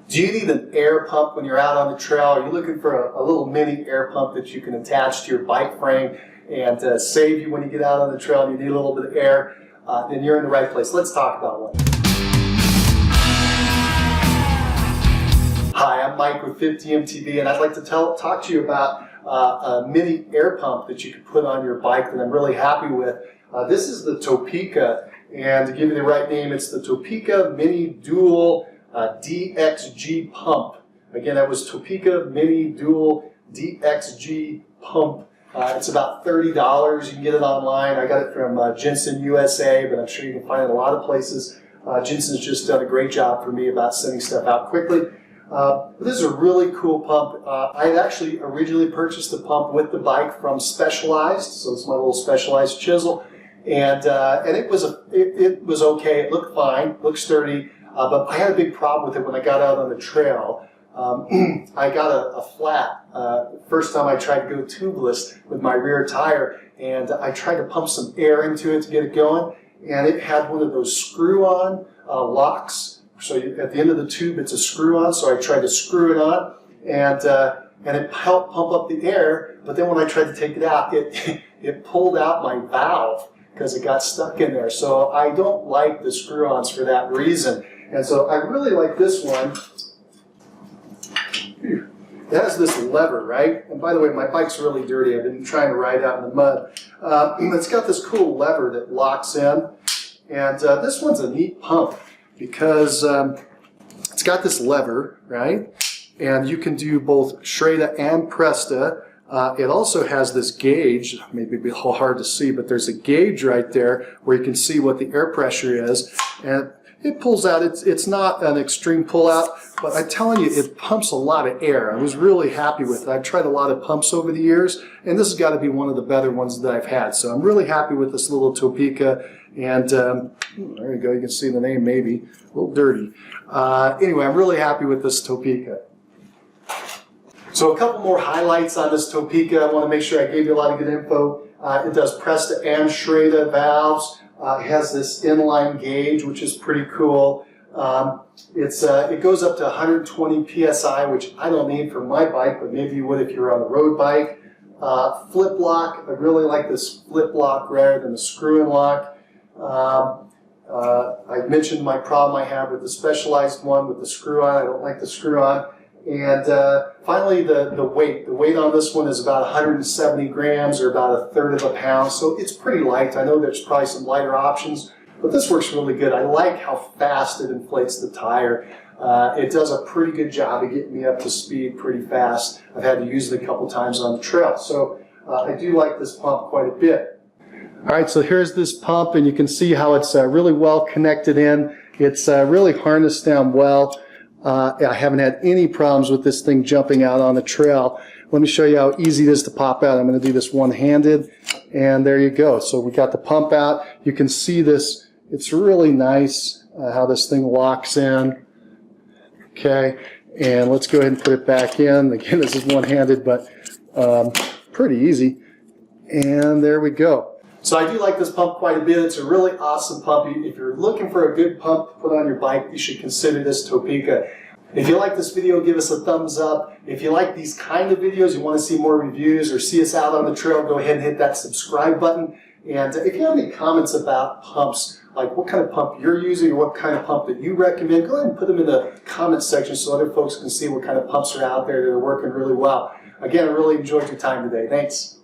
Do you need an air pump when you're out on the trail? Are you looking for a little mini air pump that you can attach to your bike frame and save you when you get out on the trail and you need a little bit of air? Then you're in the right place. Let's talk about one. Hi, I'm Mike with 50MTV, and I'd like to talk to you about a mini air pump that you can put on your bike that I'm really happy with. This is the TopeKA, and to give you the right name, it's the TopeKA Mini Dual DXG Pump. Again, that was TopeKA Mini Dual DXG Pump. It's about $30. You can get it online. I got it from Jensen USA, but I'm sure you can find it in a lot of places. Jensen's just done a great job for me about sending stuff out quickly. This is a really cool pump. I had actually originally purchased the pump with the bike from Specialized, so it's my little Specialized chisel, and it was okay. It looked fine, looked sturdy, but I had a big problem with it when I got out on the trail. I got a flat first time I tried to go tubeless with my rear tire, and I tried to pump some air into it to get it going, and it had one of those screw-on locks. So at the end of the tube, it's a screw-on, so I tried to screw it on, and it helped pump up the air, but then when I tried to take it out, it pulled out my valve because it got stuck in there. So I don't like the screw-ons for that reason. And so I really like this one. It has this lever, right? And by the way, my bike's really dirty. I've been trying to ride out in the mud. It's got this cool lever that locks in, and this one's a neat pump, because it's got this lever, right? And you can do both Schreda and Presta. It also has this gauge, maybe a bit hard to see, but there's a gauge right there where you can see what the air pressure is. And it pulls out, it's not an extreme pull out, but I'm telling you, it pumps a lot of air. I was really happy with it. I've tried a lot of pumps over the years, and this has got to be one of the better ones that I've had. So I'm really happy with this little TopeKA. And there you go, you can see the name maybe, a little dirty. Anyway, I'm really happy with this TopeKA. So a couple more highlights on this TopeKA. I want to make sure I gave you a lot of good info. It does Presta and Schreda valves. It has this inline gauge, which is pretty cool. It goes up to 120 PSI, which I don't need for my bike, but maybe you would if you're on a road bike. Flip lock, I really like this flip lock rather than the screw-in lock. I mentioned my problem I have with the Specialized one with the screw-on. I don't like the screw-on. And finally, the weight. The weight on this one is about 170 grams, or about 1/3 of a pound. So it's pretty light. I know there's probably some lighter options, but this works really good. I like how fast it inflates the tire. It does a pretty good job of getting me up to speed pretty fast. I've had to use it a couple times on the trail. So I do like this pump quite a bit. All right, so here's this pump, and you can see how it's really well connected in. It's really harnessed down well. I haven't had any problems with this thing jumping out on the trail. Let me show you how easy it is to pop out. I'm going to do this one-handed, and there you go. So we got the pump out. You can see this. It's really nice how this thing locks in. Okay, and let's go ahead and put it back in. Again, this is one-handed, but pretty easy. And there we go. So I do like this pump quite a bit. It's a really awesome pump. If you're looking for a good pump to put on your bike, you should consider this TopeKA. If you like this video, give us a thumbs up. If you like these kind of videos, you want to see more reviews or see us out on the trail, go ahead and hit that subscribe button. And if you have any comments about pumps, like what kind of pump you're using or what kind of pump that you recommend, go ahead and put them in the comment section so other folks can see what kind of pumps are out there that are working really well. Again, I really enjoyed your time today. Thanks.